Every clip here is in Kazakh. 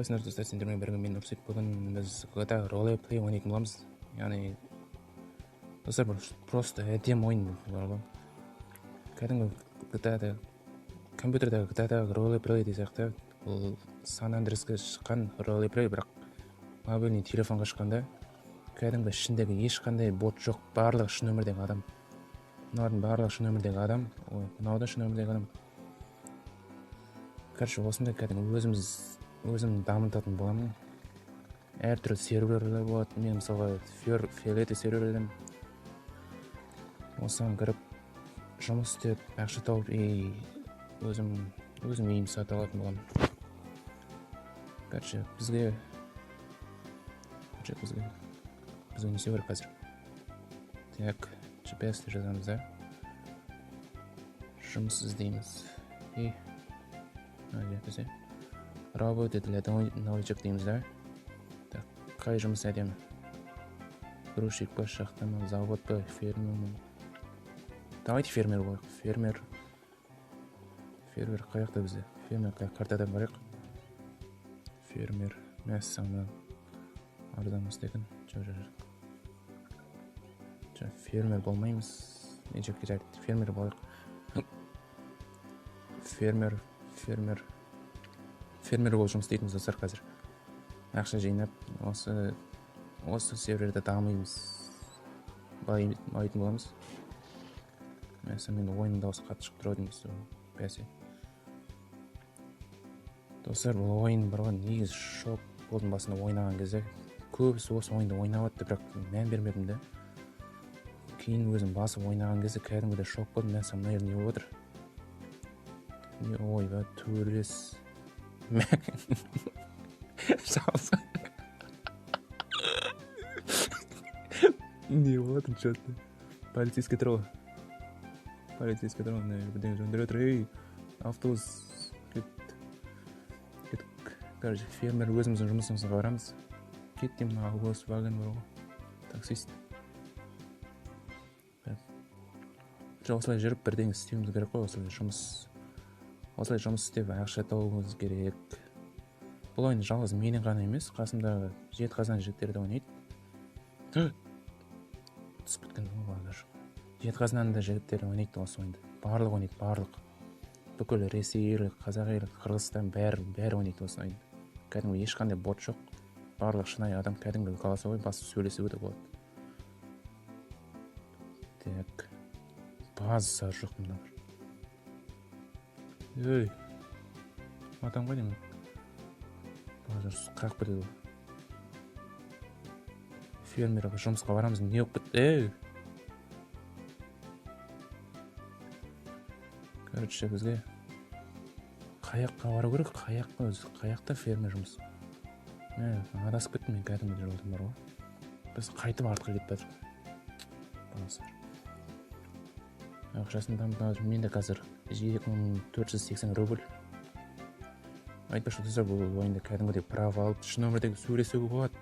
салайсыңдар достар, сендермен бірге мен Нұрсейт. Бүгін біз GTA ролеплей ойнайтын боламыз. Яғни достар, бір просто әдемі ойын бар ғой. Кәдімгі GTA-да, компьютердегі GTA-дағы ролеплей де сияқты. Бұл Сан Андреске шыққан ролеплей, бірақ мобильный телефонға шыққанда кәдімгі ішіндегі ешқандай бот жоқ, барлығы шын өмірдегі адам. Мыналардың барлығы шын өмірдегі адам, мынау да шын өмірдегі адам. Короче, осындай кәдімгі өзім дамытатын боламын. Әртүрлі серверлер болады. Мен мысалға фиолетті серверлерден осыған кіріп жұмыс істеп, ақша тауып, өзім үйім сатып алатын боламын. Короче, бізге не істеу керек қазір. Так, GPS-те жазамыз да. Жұмыс іздейміз. Бізде работа для новичок дейміз да. Так, қай жұмыс әдемі? Грузчик па, шахта ма, завод па, фермер ма? Давайте фермер болайық. Фермер қаяқта бізде? Фермер картадан қарайық. Фермер мәссаңнан арзан істеген. Фермер болмаймыз. Фермер болайық. Фермер болып жұмыс істейтін достар қазір. Ақша жинап, осы серверде дамимыз. Байытын боламыз. Мәселен, мен ойын дауысы қатты шығып тұрады бәсе. Достар, бұл ойын барға негіз шок болдым басында ойнаған кезде. Көбісі осы ойынды ойнап атты, бірақ мән бермедім де. Кейін өзім басып ойнаған кезде кәдімгідей шок болдым. Мәселен, мына не болып отыр? Ойба, төрес. Шалса. Не вот он что-то. Полицейский трол. Бірден жөндіре отыр. Автобус. Короче, фермер өзіміздің жұмысымызға барамыз. Кеттім, автобус, вагон бар ғой. Таксист. Осылай жүріп бірден істеуіміз керек қой, осылай жұмыс істеп ақша тауымыз керек. Бұл ойын жалғыз менен ғана емес, қасымдағы Жетқазған жігіттері де ойнайды. Түсіп кеткен балалар. Жетқазғанның да жігіттері ойнайды осы ойынды. Барлық ойнайды, барлық. Бүкіл ресейлік, қазақ, қырғызстан бәрі ойнайды осы ойынды. Кәдімгі ешқандай бот жоқ. Барлық шынайы адам кәдімгі голосовой басып сөйлесуге де болады. Так. База жоқ мына бір. Матам ғой деймін. Базар қақ бітеді. Фермерға жұмысқа барамыз, не болып бітті? Короче, бізге қаяққа бару керек, қаяқта фермер жұмыс. Адасып кеттім, мен кәдімгі жолдым бар ғой. Біз қайтып артқа кетіп бәдір. Базар. Ақшасын дамытады. Менде қазір 2480 рубль. Айтпашы достар, бұл ойында кәдімгідей право алып, шын өмірдегі сөйлесуге болады.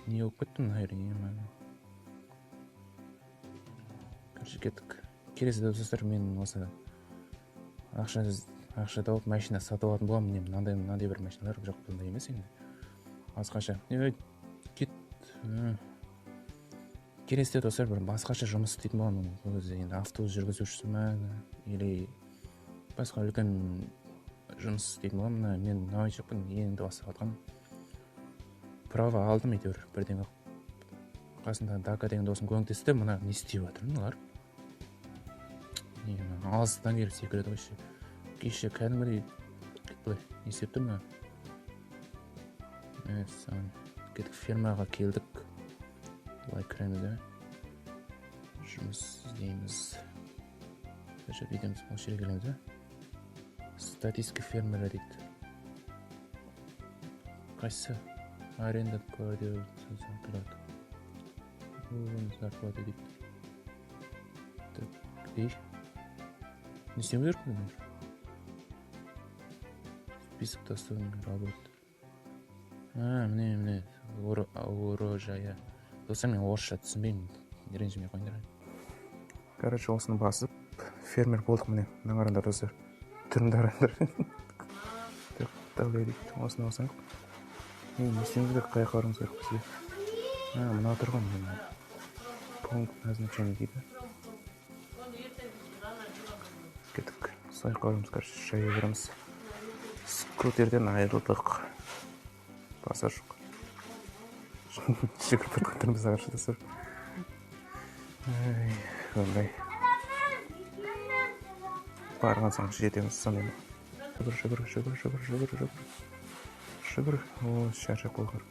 Не болып кеттім, наверное. Короче, кеттік. Келесі достар, мен осы ақша тауып машина сатып алатын боламын. Мынандай бір машиналар жоқ, бұндай емес енді. Басқаша. Кет. Келесіде достар, бір басқаша жұмыс істейтін боламын. Бұл кезде енді автобус жүргізушісі ме, или басқа үлкен жұмыс істейтін боламын. Мен новичокпын, енді бастап жатқан. Право алдым әйтеуір бірден қасында Дака деген досым көмектесті. Мына не істеп жатыр мыналар? Алыстан келіп секіреді ғой. Кеше кәдімгідей былай не істеп тұр ма? Кеттік, фермаға келдік. Былай кіреміз да. Жұмыс іздейміз. Қашап едеміз, бұл жерге келеміз да. Статистика фермері дейді. Қайсы? Аренда квартира зарплата. Зарплата дейді. Так, не істеу керек қой? Список тастауын работа. Міне. Урожая. Достар, мен орысша түсінбеймін. Ренжімей қойыңдар. Короче, осыны басып, фермер болдық міне. Мына қараңдар достар. Түрімді қараңдар. дейді. Осыны алсаң. Не істеуіміз керек, қай жаққа баруымыз керек бізге? Мына тұрған пункт назначения дейді. Кеттік. Сол жаққа баруымыз, короче, шай береміз. Скутерден айырылдық. Баса жоқ. Жүгіріп бара жатырмыз қарсы достар. Ондай. Барған соң жетеміз сондай. Шүгір. О, шаршап болғыр.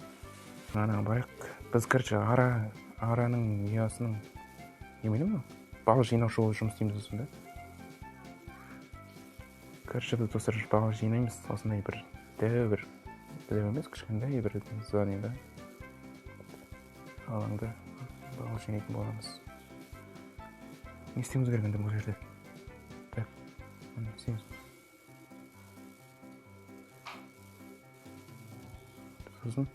Ана барайық. Біз короче араның ұясының немене ме? Балық жинаушы болып жұмыс істейміз осында. Короче, біз достар балық жинаймыз. Осындай бір дәу емес, кішкентай бір зданияда. Алаңда балық жинайтын боламыз. Не істейміз керек енді бұл жерде? Так, не істейміз? Сосын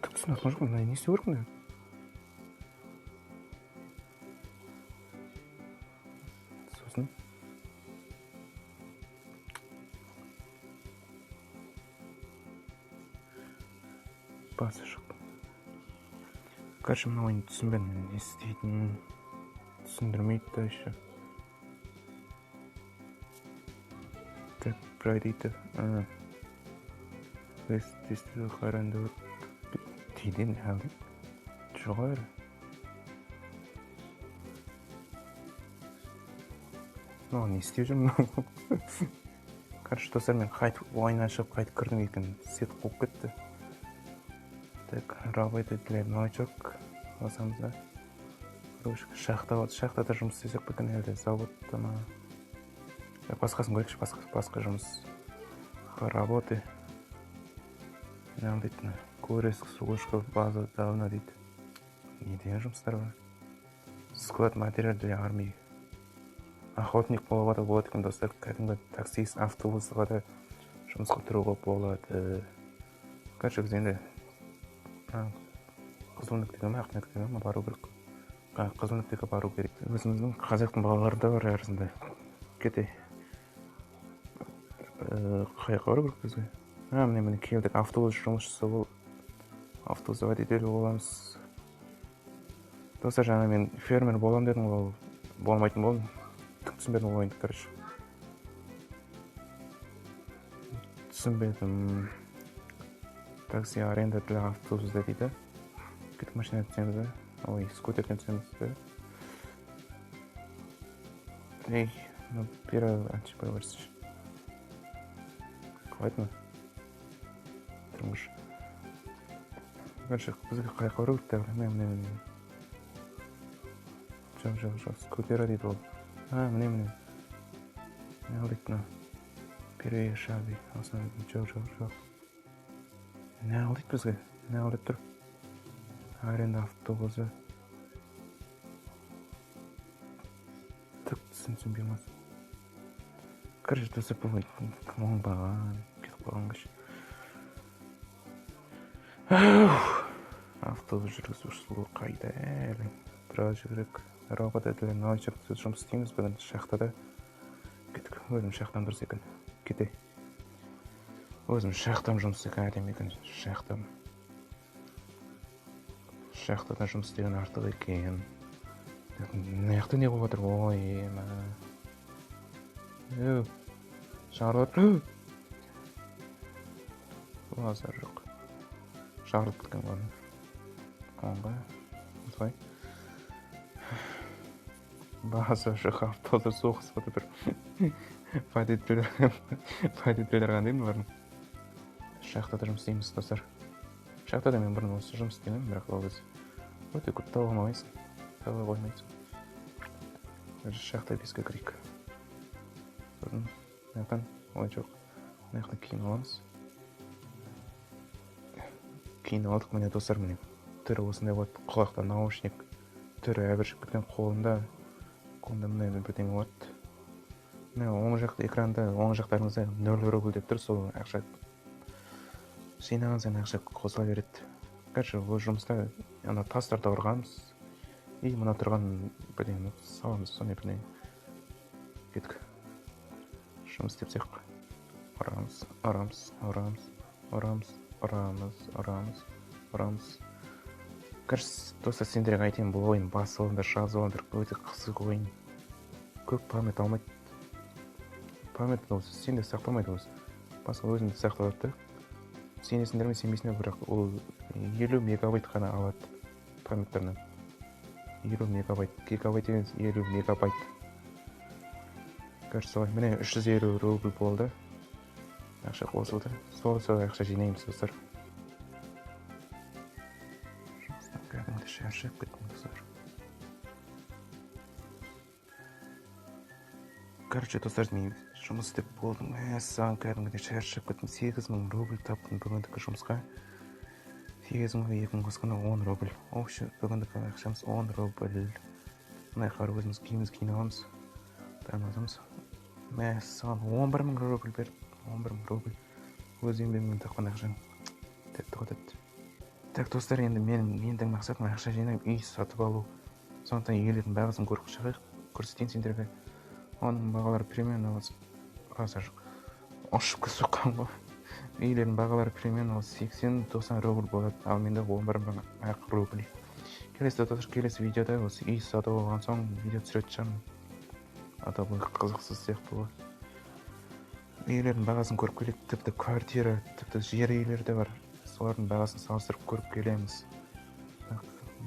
түсін атқан жоқ, не істеу керек мұнда? Сосын басы жоқ. Короче, мына ойын түсінбедім, не істейтінін түсіндірмейді да еще. Так, пройдите. Тестті қаранды дейден әлді. Жоғар. Не істеу жүрмін? Короче, достар, мен қайтып ойын ашып, қайтып кірдім екен, сет қоп кетті. Так, работать для ночек. Осамызда. Шахтада жұмыс істесек бітін әлде заводта ма? Басқасын көрекші, басқа жұмыс. По работе. Не дейді, көресік сушка база давно дейді. Не деген жұмыстар бар? Склад материал для армии. Охотник болуға болады екен достар. Кәдімгі таксист, автобусға да жұмысқа тұруға болады. Короче, біз енді қызыл нүктеге ме, ақ нүктеге ме бару керек. Қызыл нүктеге бару керек. Өзіміздің қазақтың балалары да бар арасында. Кете. Қай жаққа бару керек бізге? Міне келдік, автобус жұмысшысы бол. Автобус водителі боламыз. Достар, жаңа мен фермер болам дедім, ол болмайтын болдым. Түсінбедім ойынды, короче. Түсінбедім. Такси аренда для автобуста дейді. Кетіп машина түсеміз бе? Ой, скутерден түсеміз бе? Ей, первый антиприворсич. Қалайды ма? Тұрмыш. Короче, бізге қай қоры өтті? Міне. Жоқ, скутера дейді ол. Міне. Не алдайды мына? Первый шаги. Жоқ. Не алдайды бізге? Не алдайды тұр? Аренда автобусы. Түсінбейміз. Короче, досы бұл оңбаған. Кетіп қалған кеш. Автобус жүргізушісі қайда әлі? Біраз жүрек. Работа для ночек жұмыс істейміз бүгін шахтада. Кеттік. Өзім шахтам дұрыс екен. Кете. Өзім шахтам жұмыс екен әдем екен. Шахтада жұмыс істеген артық екен. Неяқты не болып отыр? Ой, шағырып отыр. Азар жоқ. Шағырып кеткен ғой. Оңға. Осылай. Базар жоқ, автобус соғыс отыр. Водителер қандайын барын. Шахтада жұмыс істейміз, достар. Шахтада мен бұрын осы жұмыс істеймін, бірақ ол біз өте көп таба қоймайсың. Шахта беске кірейік. Бұрын, маяқтан, ой жоқ. Маяқтан кейін аламыз. Кейін алдық міне достар, міне. Түрі осындай болады, құлақта наушник. Түрі әбіршіп кеткен қолында міне бірдеңе болады. Оң жақты экранда, оң жақтарыңызда 0 euro гүлдеп тұр, сол ақша жинаған сайын ақша қосыла береді. Короче, ол жұмыста тастарды ұрғанбыз. И мына тұрған бірдеңені саламыз, соны бірдеңе. кеттік. Жұмыс істепсек. Ұрамыз. Короче, достар, сендерге айтайын, бұл ойын басып алыңдар, жазып алыңдар, өте қызық ойын. Көп память алмайды. Память осы сенде сақталмайды осы. Басқа өзінде сақталады. Сенесіңдер ме, сенбейсіңдер, бірақ ол 50 мегабайт қана алады памяттарынан. 50 мегабайт, гигабайт емес, 50 мегабайт. Короче, солай, міне 350 рубль болды. Ақша қосылды. Сол ақша жинаймыз, достар. Жұмыстан кәдімгі шаршап кеттім, достар. Короче, достар, мен жұмыс істеп болдым. Саған кәдімгідей шаршап кеттім. 8000 рубль таптым бүгіндікі жұмысқа. 8000-ға 2000 қосқанда 10 рубль. Общий бүгіндікі ақшамыз 10 рубль. Мына қар өзіміз киіміз кейін аламыз. Дамазымыз. Саған 11 000 рубль берді. 11 000 рубль. Өз еңбегіммен тапқан ақшам. Тәтті қотатты. Так, достар, енді менің мақсатым ақша жинап үй сатып алу. Сондықтан үйлердің бағасын көріп шығайық. Көрсетейін сендерге. Оның бағалары примерно осы ұшып соққан ғой. Үйлердің бағалары примерно 80-90 рубль болады. Ал менде 11 000 рубль. Келесі видеода осы үй сатып алған соң видео түсіретін шығармын. Ата бұл қызықсыз сияқты болады. Үйлердің бағасын көріп келеді, тіпті квартира, тіпті жер үйлер де бар. Солардың бағасын салыстырып көріп келеміз.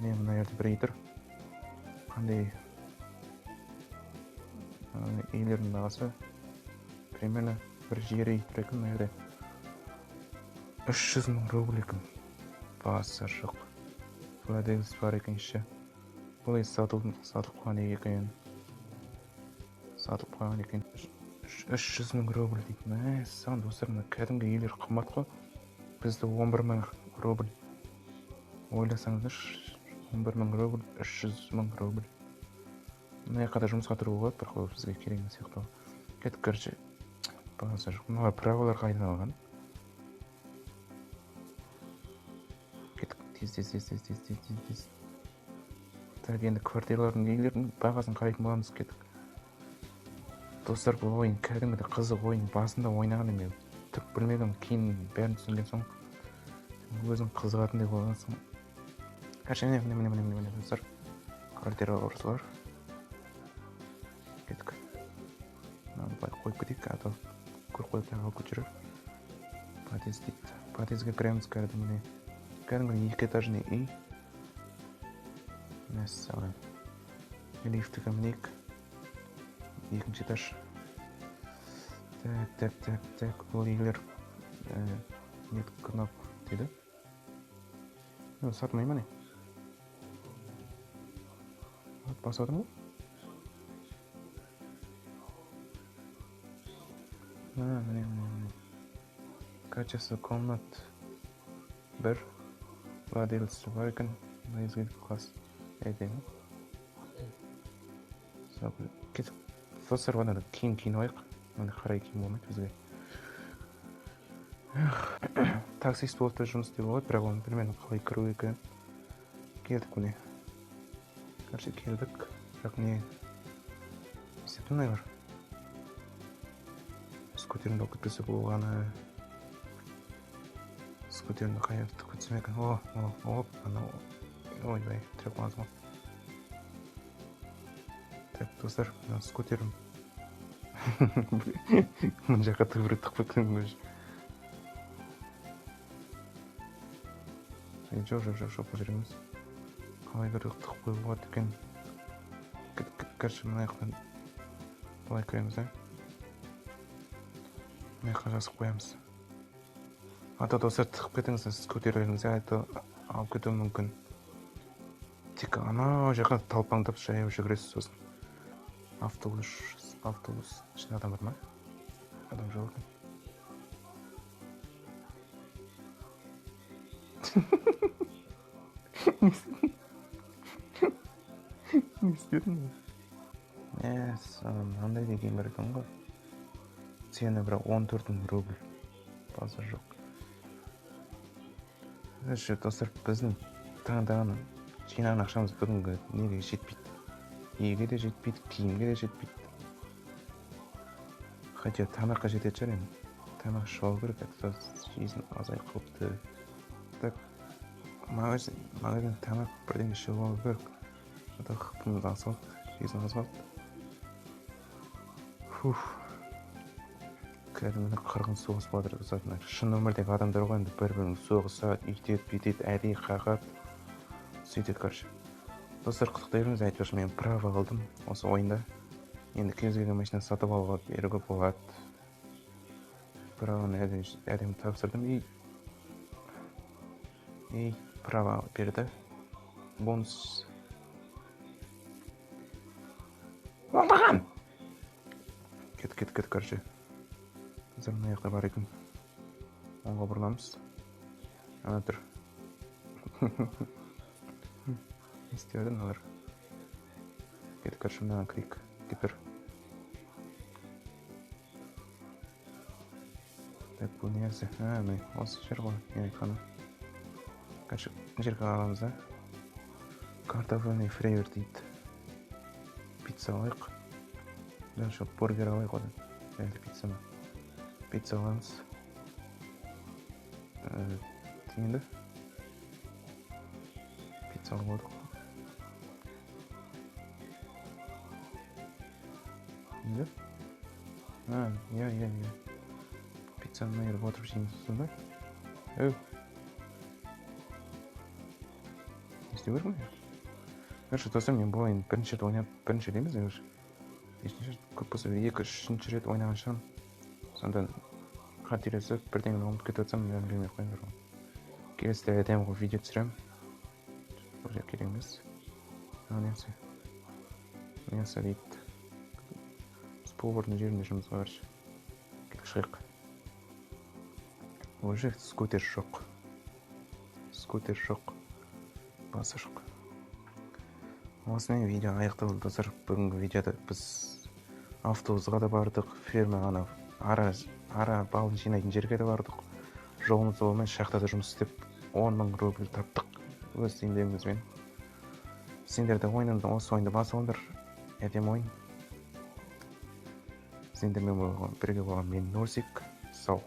Мен мына жерде бір үй тұр. Қандай үйлердің бағасы примерно бір жер үй тұр екен, мына жерде 300 000 рубль екен. Бағасы жоқ. Владелец бар екен ше. Бұл үй сатылып қалған екен. Сатылып қалған екен. 300 000 рубль дейді. Саған достар, кәдімгі үйлер қымбат қой. Бізді 11 000 рубль. Ойласаңыздар, 11 000 рубль, 300 000 рубль. Мына жаққа жұмысқа тұру болады, бірақ ол бізге керек емес сияқты. Кеттік, короче. Бағасы жоқ. Мына праволар қайдан алған? Кеттік, тез. Так, енді квартиралардың үйлердің бағасын қарайтын боламыз. Кеттік. Достар, бұл ойын кәдімгі қызық ойын. Басында ойнағанда мен түк білмедім, кейін бәрін түсінген соң өзім қызығатындай болған соң. Короче, міне достар, квартира орысылар. Кеттік. Былай қойып кетейік, ата көріп қойып алып көтерер. Подъезд дейді. Подъездге кіреміз кәдімгі 2 этажный үй. Мәссаған. Лифтіге мінейік. 2-ші этаж. Так, бұл үйлер нет кноп дейді. Сатмай ма не? Басып отырмын ғой? Міне. Качество комнат 1. Владелец бар екен. Наизгілік класс. Әйдеймі? Кетіп. Достар, одан кейін ойық. Онда қарай кейін болмайды бізге. Таксист болып та жұмыс істеп болады, бірақ оны білмедім қалай кіру екен. Келдік міне. Короче, келдік. Бірақ не істептім не бар? Скутерімді алып кетпесе болғаны. Скутерімді қайықты көтсем екен. Ойбай, тіреп қаласың ғой. Так, достар, скутерім. Мұн жаққа түбірі тұқпы кім көз. Жоқ, бұл жеріміз. Қалай көрдік тұқпы болады екен. Кірші мұна яқтан бұлай көреміз, Мұна яққа жазып қоямыз. Ата достар, тұқып кетіңіз, скутеріңізді алып кетуі мүмкін. Тек анау жаққа талпаңдап жаяу жүгіресіз сосын. Автобус. Ішінде адам бар ма? Адам жоқ екен. Не істедің? Мынандай деген бар екен ғой. Сені бірақ 14 000 рубль. Базар жоқ. Достар, біздің таңдаған жинаған ақшамыз бүгінгі неге жетпейді. Үйге де жетпейді, киімге де жетпейді. хотя тамаққа жететін шығар енді. Тамақ ішіп алу керек, а то жизнь азайып қалыпты. Так, магазин тамақ бірдеңе ішіп алу керек. А то қыпымыз азалды, жизнь азалды. Кәдімгі қырғын соғыс батыр қызатына. Шын өмірдегі адамдар ғой енді бір-бірін соғысады, үйтеді, бүйтеді, әдейі қағады. Сөйтеді, короче. Достар, құттықтаймыз, әйтпесе мен право алдым осы ойында. Енді кез келген машина сатып алуға беруге болады. Правоны әдемі тапсырдым и право берді. Бонус. Оңдаған! Кет, короче. Қазір мына жақта бар екен. Оңға бұрыламыз. Ана тұр. Не істеді мыналар? Кет, короче, мынаған кірейік. Кетір. Так, бұл не нәрсе? Міне, осы жер ғой, мен айтқаным. Короче, жерге аламыз да. Картофельный фрейвер дейді. Пицца алайық. Дальше бургер алайық одан. Енді пиццаны. Пицца аламыз. Тиімді. Пицца алып алдық. Тиімді. Я. Пиццаны айырып отырып жейміз ба? Әу. Не істеу керек ме? Короче, достар, мен бұл ойын бірінші рет ойнап, бірінші рет емес, ешінші көп болса 2-3 рет ойнаған шығармын. Сонда қателесіп бірдеңені ұмытып кетіп жатсам, мен білмей қойыңдар ғой. Келесіде әдемі қылып видео түсіремін. Бұл жер керек емес. Несі дейді. Спорттың жерінде жұмыс бар. Келіп шығайық. Ол жер скутер жоқ. Басы жоқ. Осымен видео аяқталды, достар. Бүгінгі видеода біз автобусқа да бардық, фермаға ара балын жинайтын жерге де бардық. Жолымыз болмай шахтада жұмыс істеп 10 000 рубль таптық өз еңбегімізбен. Сендер де осы ойынды басып алыңдар. Әдемі ойын. Сендермен бірге болған мен Нурсик. Сау.